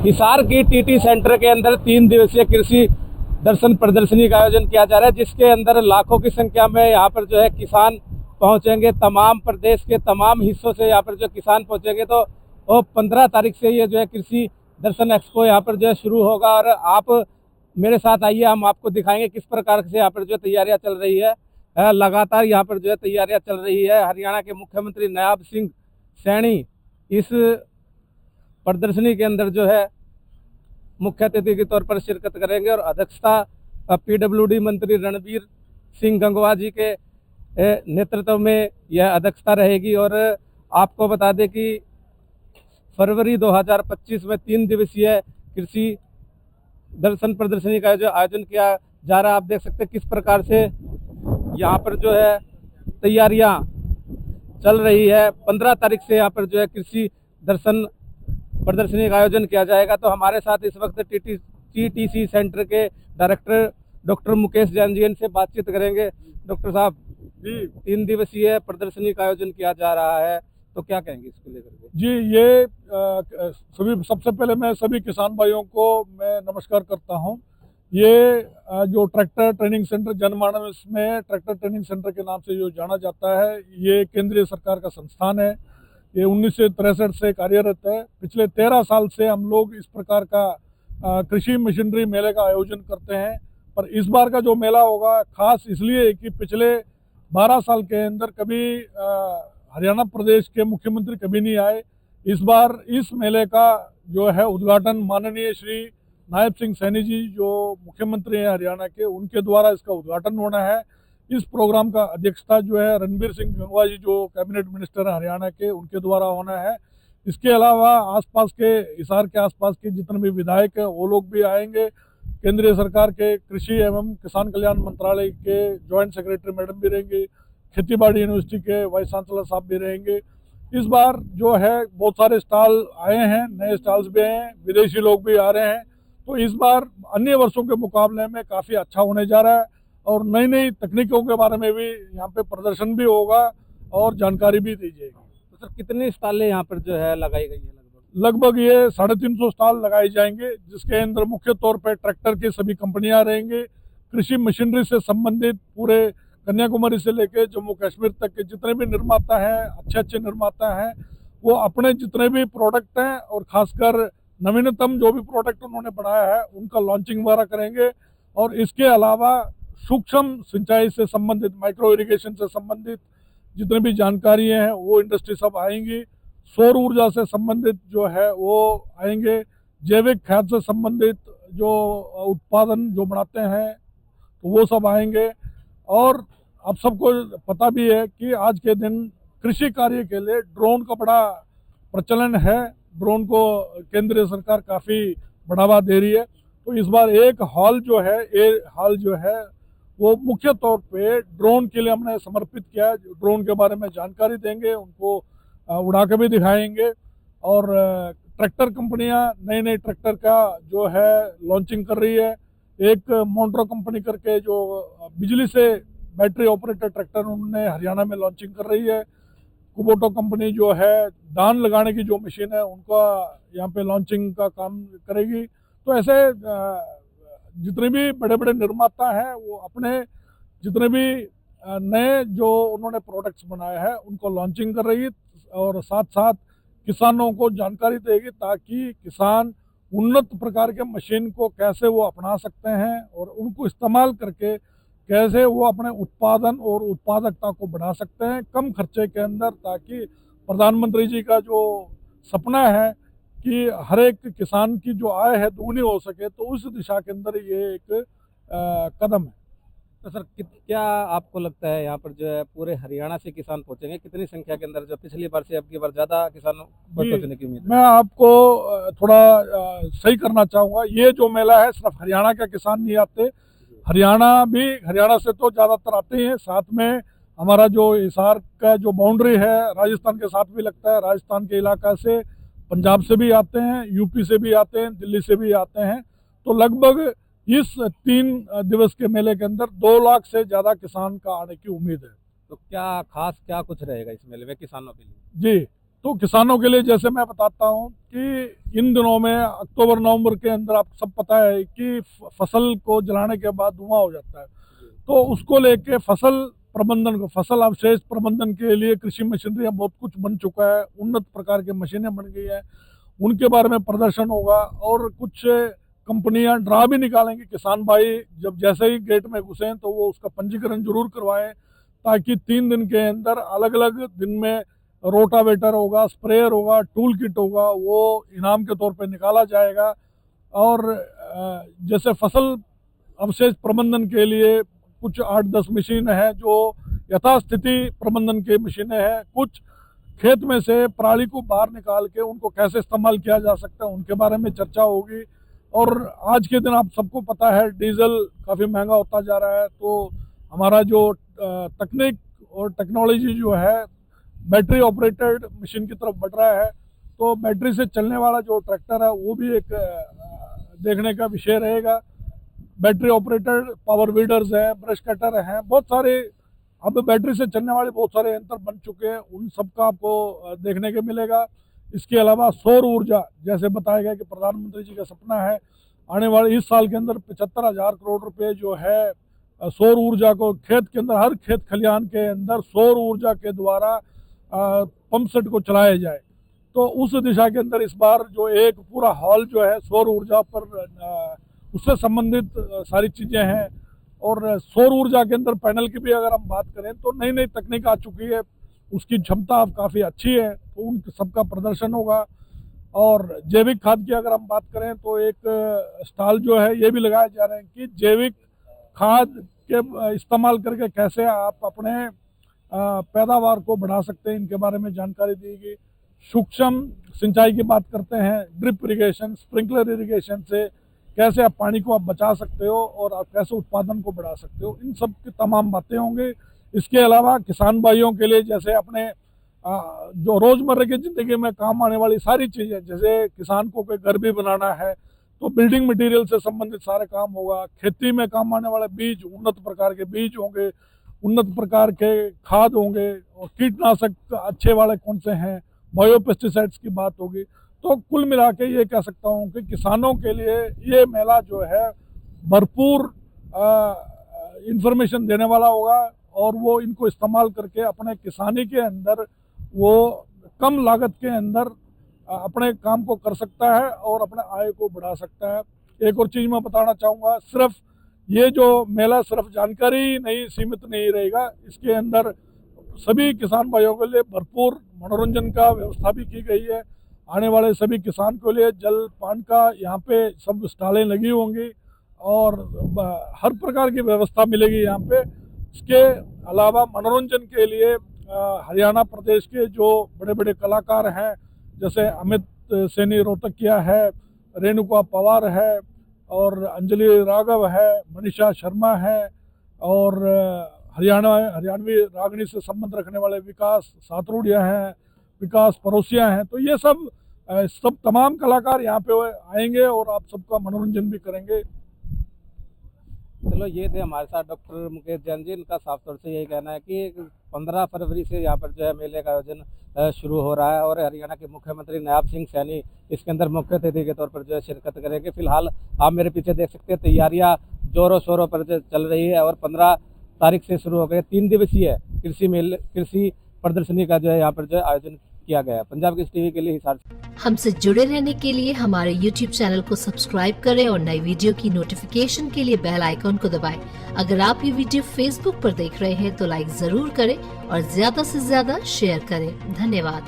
हिसार की TT centre के अंदर 3 दिवसीय कृषि दर्शन प्रदर्शनी का आयोजन किया जा रहा है, जिसके अंदर लाखों की संख्या में यहाँ पर जो है किसान पहुंचेंगे। तमाम प्रदेश के तमाम हिस्सों से यहाँ पर जो किसान पहुंचेंगे। तो वो 15 तारीख से ये जो है कृषि दर्शन एक्सपो यहाँ पर जो है शुरू होगा। और आप मेरे साथ आइए, हम आपको दिखाएंगे किस प्रकार से यहाँ पर जो तैयारियाँ चल रही है। लगातार यहाँ पर जो है तैयारियाँ चल रही है। हरियाणा के मुख्यमंत्री नायब सिंह सैनी इस प्रदर्शनी के अंदर जो है मुख्य अतिथि के तौर पर शिरकत करेंगे और अध्यक्षता पीडब्ल्यूडी मंत्री रणबीर सिंह गंगवा जी के नेतृत्व में यह अध्यक्षता रहेगी। और आपको बता दें कि फरवरी 2025 में 3 दिवसीय कृषि दर्शन प्रदर्शनी का जो आयोजन किया जा रहा है। आप देख सकते हैं किस प्रकार से यहाँ पर जो है तैयारियाँ चल रही है। 15 तारीख से यहाँ पर जो है कृषि दर्शन प्रदर्शनी का आयोजन किया जाएगा। तो हमारे साथ इस वक्त टीटीसी सेंटर के डायरेक्टर डॉक्टर मुकेश जैन जी से बातचीत करेंगे। डॉक्टर साहब जी, 3 दिवसीय प्रदर्शनी का आयोजन किया जा रहा है, तो क्या कहेंगे इसको लेकर के? जी, ये सबसे पहले मैं सभी किसान भाइयों को मैं नमस्कार करता हूं। ये जो ट्रैक्टर ट्रेनिंग सेंटर जनमानस में ट्रैक्टर ट्रेनिंग सेंटर के नाम से जो जाना जाता है, ये केंद्रीय सरकार का संस्थान है। ये 1963 से कार्यरत है। पिछले 13 साल से हम लोग इस प्रकार का कृषि मशीनरी मेले का आयोजन करते हैं। पर इस बार का जो मेला होगा खास इसलिए कि पिछले 12 साल के अंदर कभी हरियाणा प्रदेश के मुख्यमंत्री कभी नहीं आए। इस बार इस मेले का जो है उद्घाटन माननीय श्री नायब सिंह सैनी जी जो मुख्यमंत्री हैं हरियाणा के, उनके द्वारा इसका उद्घाटन होना है। इस प्रोग्राम का अध्यक्षता जो है रणबीर सिंह गंगवा जी जो कैबिनेट मिनिस्टर है हरियाणा के, उनके द्वारा होना है। इसके अलावा आसपास के हिसार के आसपास के जितने भी विधायक हैं वो लोग भी आएंगे। केंद्रीय सरकार के कृषि एवं किसान कल्याण मंत्रालय के जॉइंट सेक्रेटरी मैडम भी रहेंगे। खेतीबाड़ी यूनिवर्सिटी के वाइस चांसलर साहब भी रहेंगे। इस बार जो है बहुत सारे स्टॉल आए हैं, नए स्टॉल्स भी हैं, विदेशी लोग भी आ रहे हैं। तो इस बार अन्य वर्षों के मुकाबले में काफ़ी अच्छा होने जा रहा है और नई नई तकनीकों के बारे में भी यहाँ पे प्रदर्शन भी होगा और जानकारी भी दी जाएगी। तो सर, कितनी स्टॉलें यहाँ पर जो है लगाई गई है? लगभग ये 350 स्टॉल लगाए जाएंगे, जिसके अंदर मुख्य तौर पर ट्रैक्टर की सभी कंपनियां रहेंगी। कृषि मशीनरी से संबंधित पूरे कन्याकुमारी से लेकर जम्मू कश्मीर तक के जितने भी निर्माता हैं, अच्छे अच्छे निर्माता हैं, वो अपने जितने भी प्रोडक्ट हैं और खासकर नवीनतम जो भी प्रोडक्ट उन्होंने बढ़ाया है उनका लॉन्चिंग वगैरह करेंगे। और इसके अलावा सूक्ष्म सिंचाई से संबंधित, माइक्रो इरिगेशन से संबंधित जितने भी जानकारी हैं वो इंडस्ट्री सब आएंगी। सौर ऊर्जा से संबंधित जो है वो आएंगे। जैविक खाद से संबंधित जो उत्पादन जो बनाते हैं तो वो सब आएंगे। और आप सबको पता भी है कि आज के दिन कृषि कार्य के लिए ड्रोन का बड़ा प्रचलन है। ड्रोन को केंद्रीय सरकार काफ़ी बढ़ावा दे रही है। तो इस बार एक हॉल जो है वो मुख्य तौर पे ड्रोन के लिए हमने समर्पित किया है। ड्रोन के बारे में जानकारी देंगे, उनको उड़ा के भी दिखाएंगे। और ट्रैक्टर कंपनियां नए नए ट्रैक्टर का जो है लॉन्चिंग कर रही है। एक मोन्ट्रो कंपनी करके जो बिजली से बैटरी ऑपरेटेड ट्रैक्टर उन्होंने हरियाणा में लॉन्चिंग कर रही है। कुबोटो कंपनी जो है धान लगाने की जो मशीन है उनका यहाँ पे लॉन्चिंग का काम करेगी। तो ऐसे जितने भी बड़े बड़े निर्माता हैं वो अपने जितने भी नए जो उन्होंने प्रोडक्ट्स बनाए हैं उनको लॉन्चिंग कर रही है और साथ साथ किसानों को जानकारी देगी ताकि किसान उन्नत प्रकार के मशीन को कैसे वो अपना सकते हैं और उनको इस्तेमाल करके कैसे वो अपने उत्पादन और उत्पादकता को बढ़ा सकते हैं कम खर्चे के अंदर, ताकि प्रधानमंत्री जी का जो सपना है कि हर एक किसान की जो आय है दुगनी हो सके, तो उस दिशा के अंदर ये एक कदम है। तो सर, क्या आपको लगता है यहाँ पर जो है पूरे हरियाणा से किसान पहुंचेंगे? कितनी संख्या के अंदर, जो पिछली बार से अब की बार ज्यादा किसानों को पहुंचने की उम्मीद है? मैं आपको थोड़ा सही करना चाहूँगा। ये जो मेला है सिर्फ हरियाणा के किसान नहीं आते, हरियाणा से तो ज़्यादातर आते ही हैं। साथ में हमारा जो हिसार का जो बाउंड्री है राजस्थान के साथ भी लगता है, राजस्थान के इलाका से पंजाब से भी आते हैं, यूपी से भी आते हैं, दिल्ली से भी आते हैं। तो लगभग इस 3 दिवस के मेले के अंदर 2 लाख से ज़्यादा किसान का आने की उम्मीद है। तो क्या खास क्या कुछ रहेगा इस मेले में किसानों के लिए? जी, तो किसानों के लिए जैसे मैं बताता हूँ कि इन दिनों में अक्टूबर नवंबर के अंदर आपको सब पता है कि फसल को जलाने के बाद धुआं हो जाता है, तो उसको लेके फसल प्रबंधन को, फसल अवशेष प्रबंधन के लिए कृषि मशीनरी बहुत कुछ बन चुका है, उन्नत प्रकार की मशीनें बन गई हैं, उनके बारे में प्रदर्शन होगा। और कुछ कंपनियां ड्रा भी निकालेंगी, किसान भाई जब जैसे ही गेट में घुसें तो वो उसका पंजीकरण जरूर करवाएं, ताकि 3 दिन के अंदर अलग अलग दिन में रोटावेटर होगा, स्प्रेयर होगा, टूल किट होगा, वो इनाम के तौर पे निकाला जाएगा। और जैसे फसल अवशेष प्रबंधन के लिए कुछ 8-10 मशीन है जो यथास्थिति प्रबंधन की मशीनें हैं, कुछ खेत में से पराली को बाहर निकाल के उनको कैसे इस्तेमाल किया जा सकता है उनके बारे में चर्चा होगी। और आज के दिन आप सबको पता है डीजल काफ़ी महंगा होता जा रहा है, तो हमारा जो तकनीक और टेक्नोलॉजी जो है बैटरी ऑपरेटेड मशीन की तरफ बढ़ रहा है, तो बैटरी से चलने वाला जो ट्रैक्टर है वो भी एक देखने का विषय रहेगा। बैटरी ऑपरेटेड पावर वीडर्स हैं, ब्रश कटर हैं, बहुत सारे अब बैटरी से चलने वाले बहुत सारे यंत्र बन चुके हैं, उन सब का आपको देखने को मिलेगा। इसके अलावा सौर ऊर्जा, जैसे बताया गया कि प्रधानमंत्री जी का सपना है आने वाले इस साल के अंदर 75,000 करोड़ रुपए जो है सौर ऊर्जा को खेत के अंदर, हर खेत खलिहान के अंदर सौर ऊर्जा के द्वारा पंप सेट को चलाया जाए। तो उस दिशा के अंदर इस बार जो एक पूरा हॉल जो है सौर ऊर्जा पर उससे संबंधित सारी चीज़ें हैं। और सौर ऊर्जा के अंदर पैनल की भी अगर हम बात करें तो नई नई तकनीक आ चुकी है, उसकी क्षमता अब काफ़ी अच्छी है, तो उन सबका प्रदर्शन होगा। और जैविक खाद की अगर हम बात करें तो एक स्टॉल जो है ये भी लगाए जा रहे हैं कि जैविक खाद के इस्तेमाल करके कैसे आप अपने पैदावार को बढ़ा सकते हैं, इनके बारे में जानकारी दी गई। सूक्ष्म सिंचाई की बात करते हैं, ड्रिप इरिगेशन, स्प्रिंकलर इरिगेशन से कैसे आप पानी को आप बचा सकते हो और आप कैसे उत्पादन को बढ़ा सकते हो, इन सब की तमाम बातें होंगे। इसके अलावा किसान भाइयों के लिए जैसे अपने जो रोज़मर्रा की ज़िंदगी में काम आने वाली सारी चीज़ें, जैसे किसान को कोई घर भी बनाना है तो बिल्डिंग मटेरियल से संबंधित सारे काम होगा, खेती में काम आने वाले बीज, उन्नत प्रकार के बीज होंगे, उन्नत प्रकार के खाद होंगे, और कीटनाशक अच्छे वाले कौन से हैं, बायो पेस्टिसाइड्स की बात होगी। तो कुल मिला के ये कह सकता हूँ कि किसानों के लिए ये मेला जो है भरपूर इंफॉर्मेशन देने वाला होगा, और वो इनको इस्तेमाल करके अपने किसानी के अंदर वो कम लागत के अंदर अपने काम को कर सकता है और अपने आय को बढ़ा सकता है। एक और चीज़ मैं बताना चाहूँगा, सिर्फ ये जो मेला सिर्फ जानकारी नहीं सीमित नहीं रहेगा, इसके अंदर सभी किसान भाइयों के लिए भरपूर मनोरंजन का व्यवस्था भी की गई है। आने वाले सभी किसान के लिए जल पान का यहाँ पे सब स्टॉलें लगी होंगी और हर प्रकार की व्यवस्था मिलेगी यहाँ पे। इसके अलावा मनोरंजन के लिए हरियाणा प्रदेश के जो बड़े बड़े कलाकार हैं, जैसे अमित सैनी रोहतकिया है, रेणुका पवार है, और अंजलि राघव है, मनीषा शर्मा है, और हरियाणवी रागनी से संबंध रखने वाले विकास सातरूडिया हैं, विकास पड़ोसिया हैं। तो ये सब तमाम कलाकार यहाँ पे आएंगे और आप सबका मनोरंजन भी करेंगे। चलो, ये थे हमारे साथ डॉक्टर मुकेश जैन जी। इनका साफ तौर से यही कहना है कि 15 फरवरी से यहाँ पर जो है मेले का आयोजन शुरू हो रहा है, और हरियाणा के मुख्यमंत्री नायब सिंह सैनी इसके अंदर मुख्य अतिथि के तौर पर जो है शिरकत करेंगे। फिलहाल आप मेरे पीछे देख सकते हैं तैयारियाँ जोरों शोरों पर चल रही है, और 15 तारीख से शुरू हो गए 3 दिवसीय कृषि प्रदर्शनी का जो है यहाँ पर जो है आयोजन किया गया। पंजाब केसरी टीवी के लिए हिसार से। हमसे जुड़े रहने के लिए हमारे YouTube चैनल को सब्सक्राइब करें और नई वीडियो की नोटिफिकेशन के लिए बेल आइकॉन को दबाएं। अगर आप ये वीडियो Facebook पर देख रहे हैं तो लाइक जरूर करें और ज्यादा से ज्यादा शेयर करें। धन्यवाद।